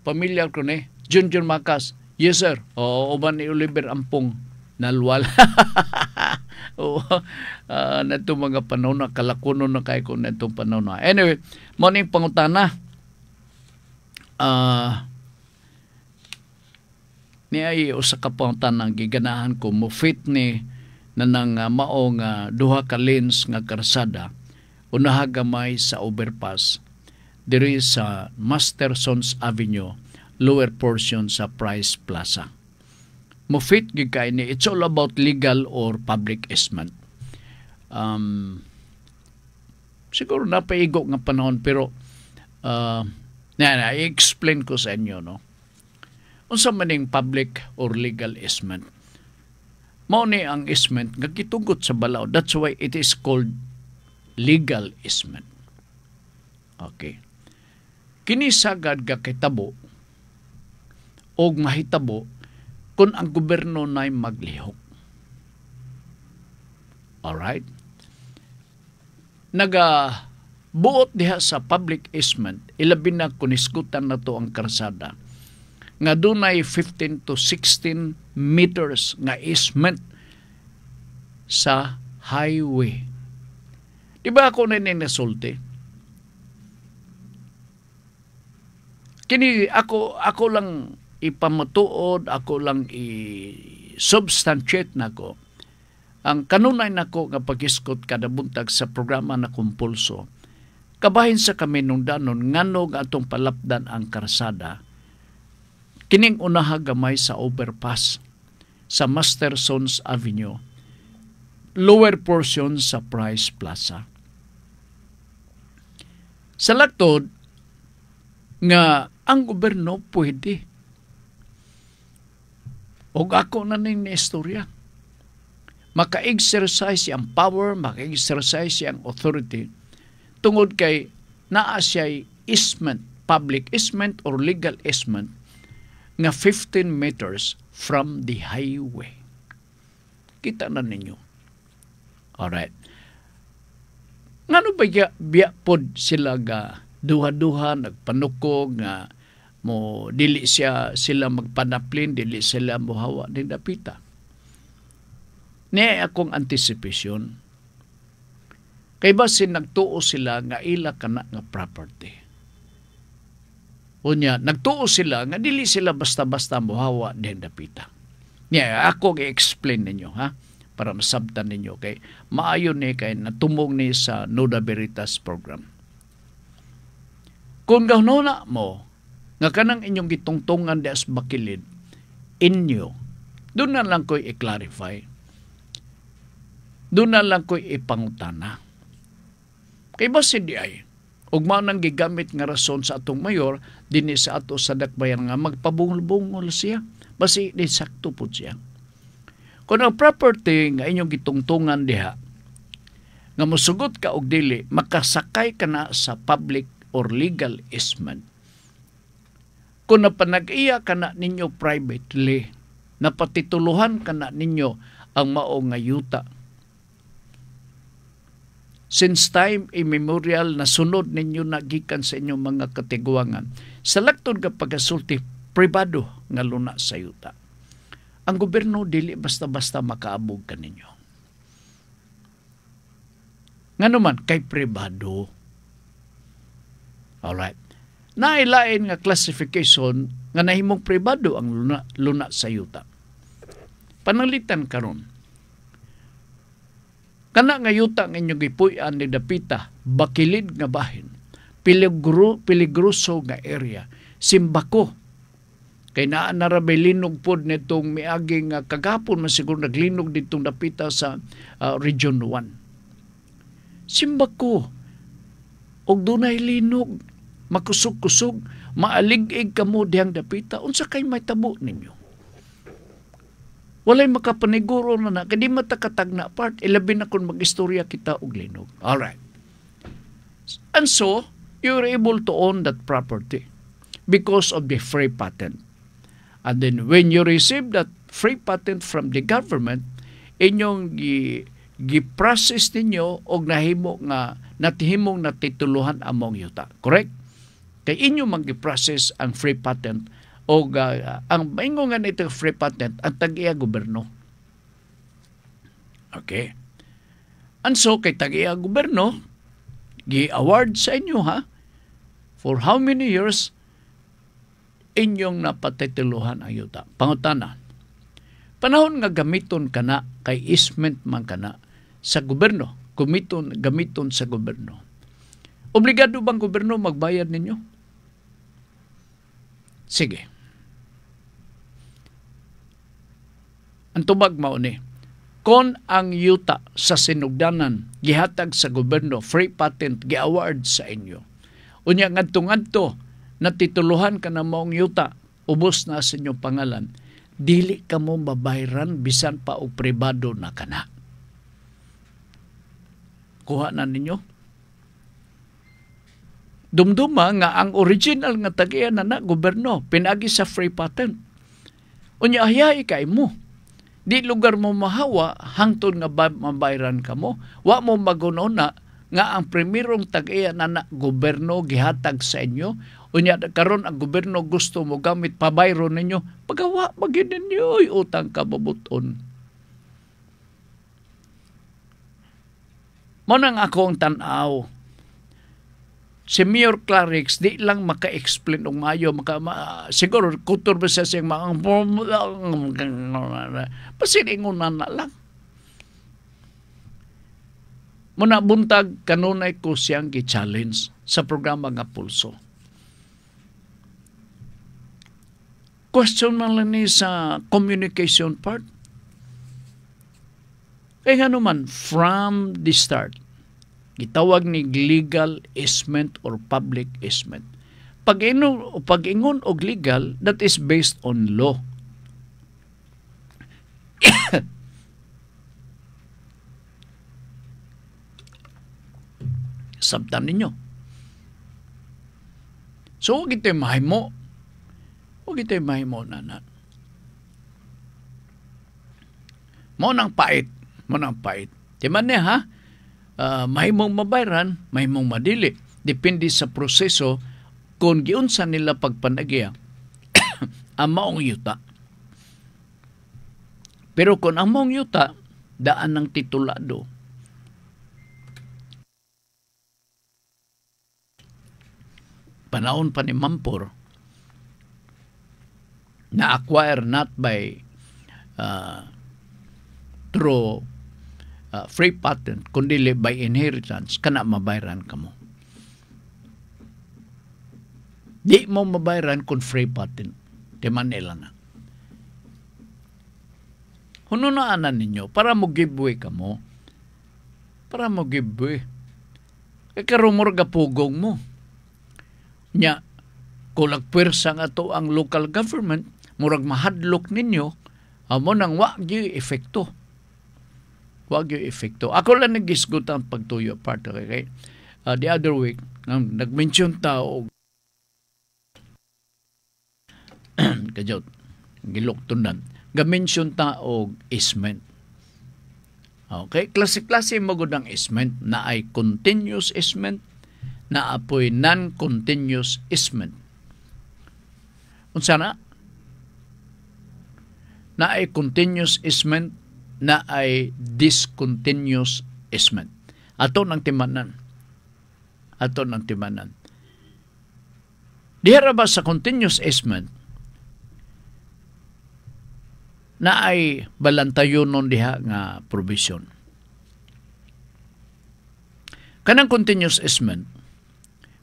pamilyar ko ni Junjun Makas. Yes sir. Uban ni Oliver Ampong nalwal. Na itong mga panahon na kalakuno na kayo kung na itong panahon na. Anyway, morning pangutana. Niay usa ka pangutana giganahan ko mo fit ni na nang maong duha ka lanes nga karsada unaha gamay sa overpass diri sa Mastersons Avenue lower portion sa Price Plaza. Mufit gikay ni it's all about legal or public easement. Siguro napaigo nga panahon pero i-explain ko sa inyo, no. Unsa maning public or legal easement? Mao ni ang easement nga gitugot sa balaod. That's why it is called legal easement. Okay. Kini sagad ga kitabo og mahitabo kung ang gobyerno na'y maglihok. Alright? Buot diha sa public easement, ilabi na kung iskutan na to ang karsada, nga dunay 15 to 16 meters nga easement sa highway. Diba ako na nasulti? Kini ako lang ipamatuod, ako lang i-substantiate nako ang kanunay nako nga pag-iskot kada buntag sa programa na Kumpulso. Kabahin sa kami nung danon ngano nga atong palapdan ang karsada. Kining unaha gamay sa overpass sa Mastersons Avenue, lower portion sa Price Plaza. Sa laktod nga ang gobyerno pwede. Og ako na ning istorya. Maka-exercise ang power, maka-exercise ang authority tungod kay naa siya'y easement, public easement or legal easement nga 15 meters from the highway. Kita na ninyo. Alright. Ngano ba biya pod sila ga duha-duha nagpanukog nga mo dili sila magpanaplin, dili sila mohawa din dapita. Ni akong anticipation. Kay basin nagtuo sila nga ila kana nga property. Unya nagtuo sila nga dili sila basta-basta mohawa din dapita. Niya ako i-explain ninyo ha para masabtan ninyo kay maayo ni kay natumong ni sa Nuda Veritas program. Kung gahuna mo, nga kanang inyong gitungtungan di as bakilid, inyo, doon na lang ko'y i-clarify. Doon na lang ko'y ipangutana. Kay basi di ay, ug mao nang gigamit nga rason sa atong mayor, dinhi sa ato sa dakbayan nga magpabungol-bungol siya. Basi di sakto po siya. Kung ang property nga inyong gitungtungan diha, nga musugot ka og dili, makasakay ka na sa public or legal easement. Kung napanag-iya ka na ninyo privately, napatituluhan ka na ninyo ang mao nga yuta. Since time immemorial na sunod ninyo nagikan sa inyong mga katiguangan, sa lagtod nga pagasulti, pribado nga luna sa yuta. Ang gobyerno dili basta-basta makaabog ka ninyo. Nga naman, kay pribado. Alright. Nailain nga classification nga nahimong pribado ang luna sa yuta. Panalitan karon. Kana nga yuta nga inyong gipuy-an ni dapita, bakilid nga bahin, peligroso nga area, simbako. Kay naa narabay linog pod nitong miaging kagapon man siguro naglinog ditong dapita sa Region 1. Simbako. Og dunay linog, makusog-kusog, maalig-ig kamo diyang dapita, unsa kay may tabo ninyo? Walay makapaniguro na kadi matakatag na part, ilabi na kung mag-istorya kita og linog. Alright. And so, you're able to own that property because of the free patent. And then when you receive that free patent from the government, inyong gi-process ninyo og nahimo nga natihimong natituluhan among yuta. Correct? Kay inyo mag-process ang free patent o ang maingon nga nito free patent ang tag-iya gobyerno. Okay. And so kay tag-iya gobyerno gi-award sa inyo ha for how many years inyong napatituluhan ang yuta. Pangutana. Panahon nga gamiton kana kay easement man kana sa gobyerno, gamiton sa gobyerno. Obligado bang gobyerno magbayad ninyo? Sige. Ang tubag mao ni, kon ang yuta sa sinugdanan gihatag sa gobyerno, free patent gi-award sa inyo. Unya ngadto-ngadto natituluhan ka na maong yuta, ubos na sa inyong pangalan, dili ka mo mabayran bisan pa og pribado na kana. Kuha na ninyo. Dumduma nga ang original nga tag-iya na gobyerno pinagi sa free patent. Unya ahiyay kay mo. Di lugar mo mahawa hangtod nga mabayran ka mo. Wa mo magunona nga ang primerong tag-iya na gobyerno gihatag sa inyo. Unya karon ang gobyerno gusto mo gamit pabayron ninyo. Pagawa magid ninyo utang kababuton. Mo nang akong tan-aw. Si Mayor Clarix di lang maka-explain og maayo siguro kultur ba siya siyang pasilingon na lang. Muna buntag kanunay ko siyang gi-challenge sa programa nga Pulso. Question man lang ni sa communication part. Kaya nga naman, from the start, gitawag ni legal easement or public easement. Pag-ingon og legal, that is based on law. Sabtan ninyo. So, huwag ito'y mahimo. Huwag ito'y mahimo, nana. Mo nang pait. Timan niya, ha? Mahimong mabayran, mahimong madili. Depende sa proseso kung giunsa nila pagpanagya ang maong yuta. Pero kung ang maong yuta, daan ng titulado. Panahon pa ni Mampur, na-acquire not by through free patent, kundi by inheritance, kana mabayran ka mo. Di mo mabayaran kung free patin. Di Manila na. Hununaanan ninyo para mo giveaway ka mo. Para mo giveaway. Karumor gapugong mo. Nya, kulag pwersa nga to ang local government, murag mahadlok ninyo, amo nang wagyo efekto. Wagyo efekto. Ako lang nagisgot ang pagtuyo part kay the other week, nag-mention tao kajot, giloktunan, ga-mention tao isment. Okay, klase-klase mo gud ang easement na ay continuous easement na apoy non-continuous easement. Unsa na? Na ay continuous easement na ay discontinuous easement. Ato nang timanan. Ato nang timanan. Diha ba sa continuous easement na ay balantayon nun diha nga provision. Kanang continuous easement,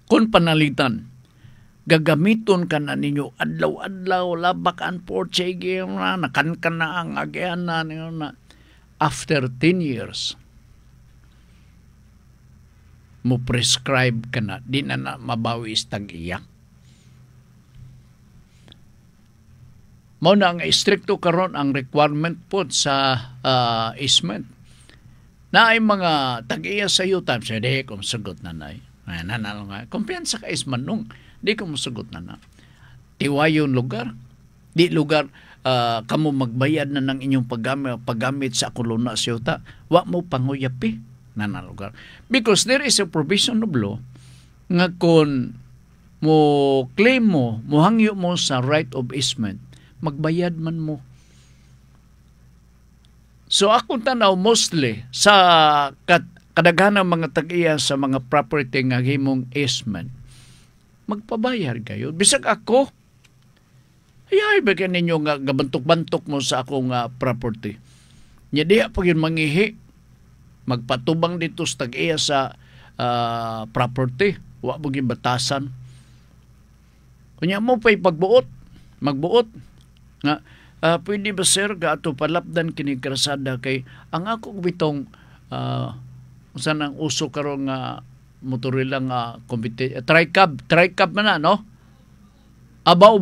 kung panalitan, gagamiton ka na ninyo adlaw-adlaw, labakan po, tsige na, nakankan na ang agyan na, after 10 years, mo prescribe ka na, di na mabawi tag-iyak. Mao na ang istrikto karon ang requirement po sa easement. Na ay mga tag-iya sa yutam, siya di kung sagot na na. Nanalo nga, kumpiyansa ka easement nung, di ko musugot na na. Tiwayon lugar, di lugar, kamo magbayad na ng inyong paggamit sa kuluna sa yuta, wa mo panguyapi na lugar. Because there is a provision of law nga kung mo claim mo, hangyo mo sa right of easement, magbayad man mo. So akong tanaw mostly sa kadaghanang mga tag-iya sa mga property nga himong easement, magpabayad kayo. Bisag ako, ay baka ninyo nga gabantok-bantok mo sa akong property. Nya diya pag yun mangihi, magpatubang dito sa tag-iya sa property, wa mo batasan. Kunya mo pa'y magbuot, nga pwede ba sir ga ato palapdan kini krasada kay ang ako bitong usan ang uso karon nga motorila nga tricab man na no bao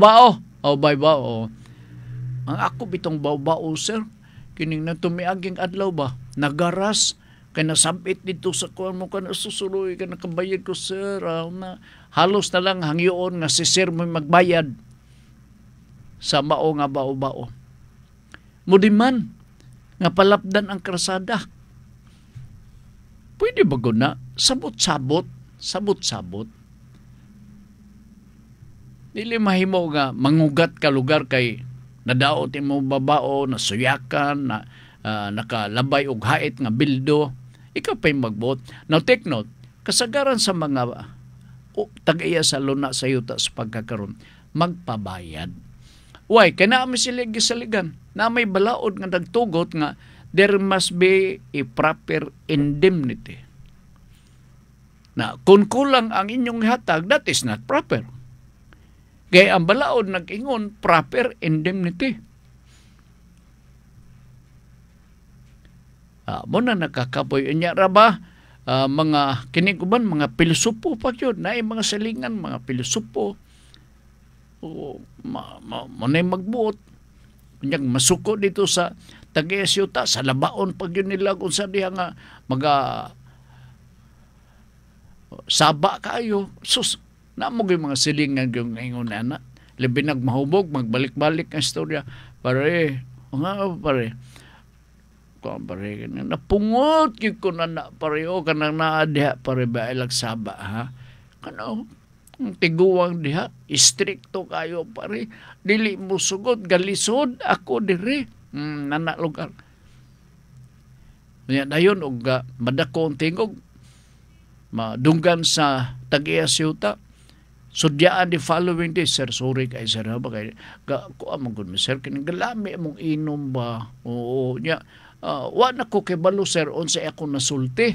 ang ako bitong bao sir kining natumiaging adlaw ba nagaras kay nasabit dito sa kuan mo kana susuloy ka nakabayad ko sir na halos na lang hangyoon nga si sir mo magbayad sa mao nga bao. Mudiman nga palapdan ang krasada. Pwede ba na sabot-sabot? Dili mahimo nga mangugat ka lugar kay nadaot mo babao, nasuyakan, na nakalabay og hait nga bildo. Ikaw pa'y magbuot. Now take note, kasagaran sa mga tag-iya sa luna sa yuta sa pagkakaroon, magpabayad. Why? Kaya namin sila gisaligan na may balaod nga nagtugot nga there must be a proper indemnity. Na kung kulang ang inyong hatag, that is not proper. Kaya ang balaod nag-ingon proper indemnity. Muna nakakapoy. Inya raba, mga kinikuban, mga pilosopo pa yun. Na mga salingan, mga pilosopo. Manay magbuot nyag masuko dito sa Tagayasuta sa labaon pag yun nila kung sa diha nga saba kayo sus namo gyud mga silingan yung ingon na labi nagmahubog magbalik-balik ang istorya pare napungot gyud ko na pare o kanang naa diha pare ba ilag saba ha kano tiguang diha, istrikto kayo pare, dili mo sugod, galisod ako diri, nana lugar. Dayon og madako ang tingog, madunggan sa Tagayasuta, sudyaan the following day, sir, sorry kay sir, ba kay ko among good sir, kini galami among inom ba, oo, nya, wa na ko kay balo sir, unsa ako nasulti,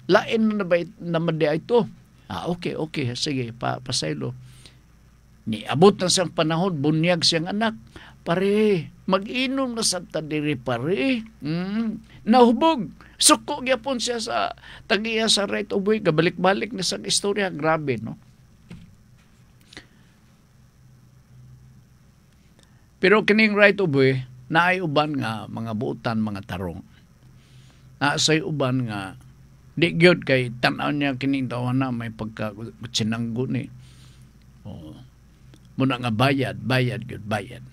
lain na ba naman di ito, okay, sige, pasaylo. Niabot na siyang panahon, bunyag siyang anak. Pare, mag-inom na sa tadiri, pare. Nahubog. Suko gyapon siya sa tagiya sa right of way. Gabalik-balik na sa istorya. Grabe, no? Pero kining right of way, naay uban nga mga buutan, mga tarong. Naasay uban nga di gyud kay tan-aw niya kining tawana may pagka-sinanggo ni. Muna nga bayad gyud, bayad.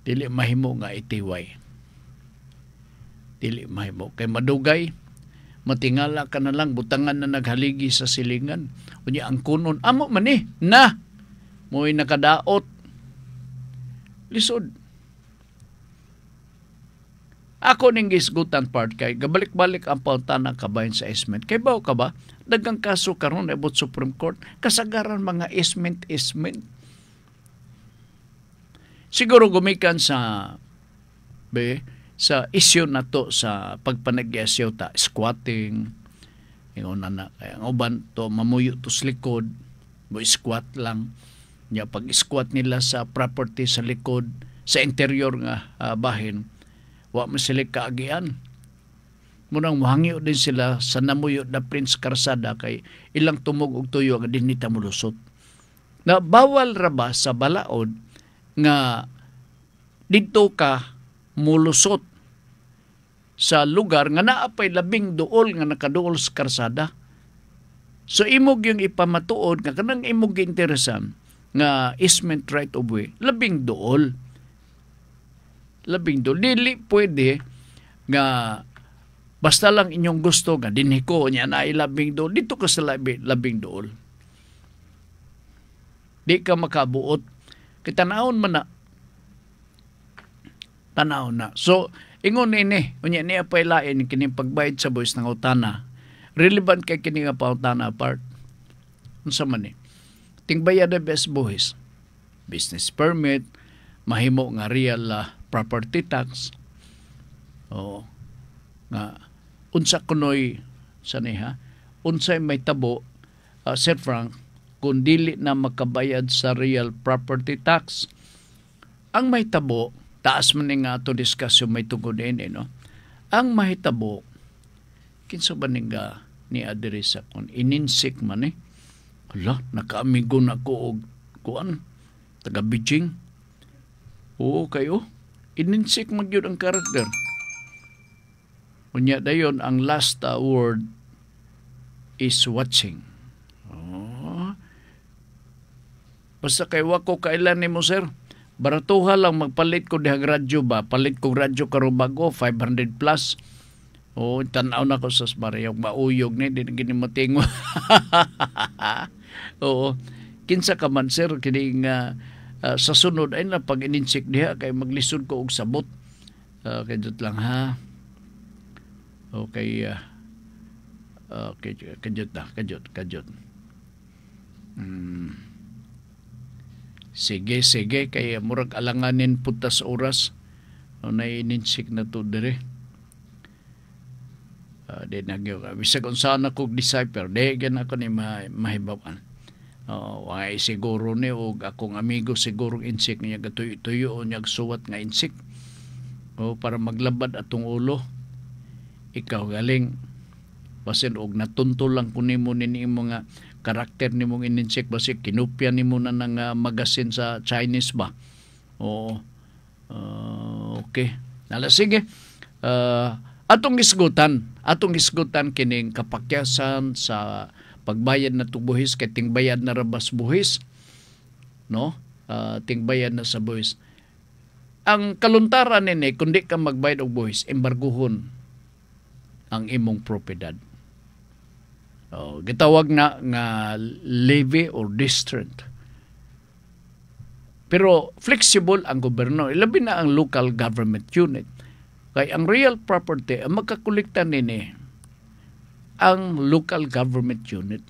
Dili mahimo nga itiway. Dili mahimo kay madugay, matingala ka na lang butangan na naghaligi sa silingan. Unya ang kunon amo man ni na mo'y nakadaot lisod. Ako ning gisgutan part kay gabalik-balik ang pautana kabayan sa easement. Kay bao ka ba? Dagang kaso karon abot Supreme Court kasagaran mga easement. Siguro gumikan sa issue na to sa pagpanag-asyaw ta squatting. Ingon na ang uban to mamuyo to sa likod, mo squat lang. Nya pag squat nila sa property sa likod, sa interior nga bahin, wa man sila kaagian. Munang muhangyo din sila sa namuyo na Prince Karsada kay ilang tumog og tuyo nga dinita mulusot. Na bawal ra ba sa balaod nga dito ka mulusot sa lugar nga naapay labing duol nga nakaduol sa karsada. So imog yung ipamatuod nga kanang imog interesan nga easement right of way labing duol. Dili pwede nga basta lang inyong gusto nga dinhi ko nya na labing dool dito ka sa labing dool. Di ka makabuot. Kita naon man na. Tanaw na. So ingon ini unya niya pay lain kini pagbayad sa buhis ng utana. Relevant kay kini nga pautana part. Unsa man ni? Tingbayad na best buhis. Business permit, mahimo nga real property tax. Nga unsa kunoy saniha unsay may tabo Sir Frank kung dili na makabayad sa real property tax. Ang may tabo taas man nga ato diskusyon may tungod ini no. Ang mahitabo kinsa ba nga ni address kon ininsik man hala nakaamigo na ko og kuan taga Beijing. Oo kayo ininsik magyud ang karakter. Unya dayon ang last word is watching. Basta kay wako kailan nimo sir. Baratuha lang magpalit ko dihang radyo ba. Palit ko radyo karon bago 500 plus. Tanaw na ko sa Mariang mauyog ni din gini matingo. Oo. Kinsa ka man sir kining sa sunod ay na pag ininsik diha kay maglisod ko og sabot. Kay dut lang ha. Okay. Okay, kajut. Sige, kaya murag alanganin putas oras. Naininsik na to dire. Di nagyo ka. Bisag kung saan ako decipher, di gan ako ni mahibawan. Why siguro ni o akong amigo siguro insik niya gatuyo o niya suwat nga insik. Para maglabad atong ulo. Ikaw galing basin og natuntol lang kunimo nini mga karakter nimong ininsik basi kinupya nimo na ng magasin sa Chinese ba. Okay. Nala sige. Atong isgutan kining kapakyasan sa pagbayad na tubuhis kay tingbayad na rabas buhis. No? Tingbayad na sa buhis. Ang kaluntaran nini kundi ka magbayad og buhis, embarguhon ang imong propiedad. Gitawag na nga levy or district. Pero flexible ang gobyerno, ilabi na ang local government unit. Kay ang real property ang magkakolekta nini ang local government unit.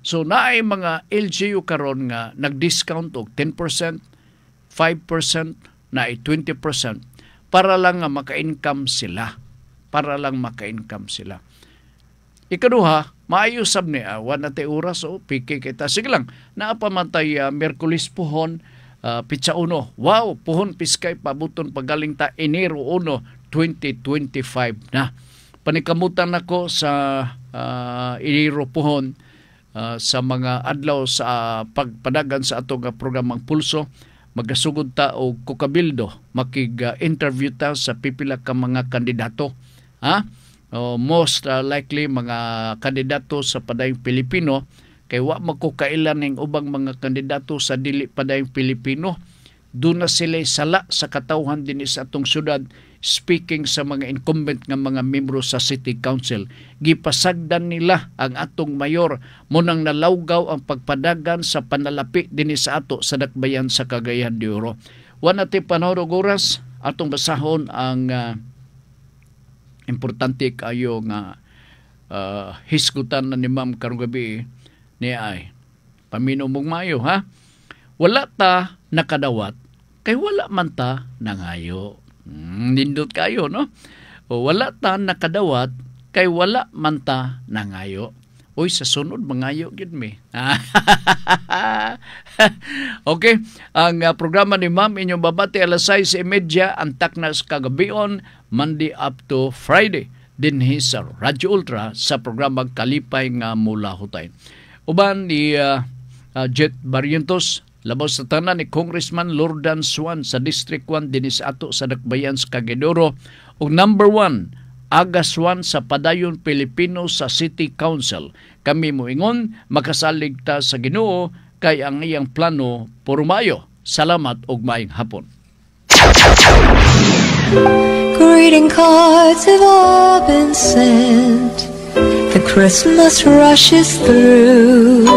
So naay mga LGU karon nga nag-discount og 10%, 5%, naay 20% para lang nga maka-income sila. Ikaduha, Maayo sab ni awan na oras o piki kita. Sige lang, naapamantay Merkulis puhon, Pitsa 1. Wow, puhon piskay pabuton pagaling ta Enero 1, 2025 na. Panikamutan ako sa Enero puhon sa mga adlaw sa pagpadagan sa atong programang Pulso. Magasugod ta og kukabildo, makig-interview ta sa pipila ka mga kandidato. Most likely mga kandidato sa padayong Pilipino, kay wa magkukailan ng ubang mga kandidato sa dili padayong Pilipino. Doon na sila sala sa katawhan din sa atong syudad, speaking sa mga incumbent nga mga membro sa City Council. Gipasagdan nila ang atong mayor, munang nalawgaw ang pagpadagan sa panalapi din sa ato sa dakbayan sa Cagayan de Oro. Wa natin panahon og oras, atong basahon ang importante kayo nga hisgutan na ni Ma'am karong gabi ni ay pamino mong mayo ha. Wala ta nakadawat kay wala man ta nangayo. Nindot kayo no. O wala ta nakadawat kay wala man ta nangayo. Uy, sa sunod mangayo gid mi. Okay, ang programa ni Ma'am inyong babati alas 6:30 ang taknas kagabion Monday up to Friday dinhi sa Radyo Ultra sa programang Kalipay nga Mula Hutay. Uban ni Jet Barrientos, labaw sa tanan ni Congressman Lordan Swan sa District 1 dinhi sa ato sa dakbayan sa Cagayan de Oro ug number 1 Agaswan sa Padayon Pilipino sa City Council. Kami moingon makasalig ta sa Ginoo kay ang iyang plano purumayo. Salamat ug maayong hapon. Greeting cards have all been sent. The Christmas rush is through.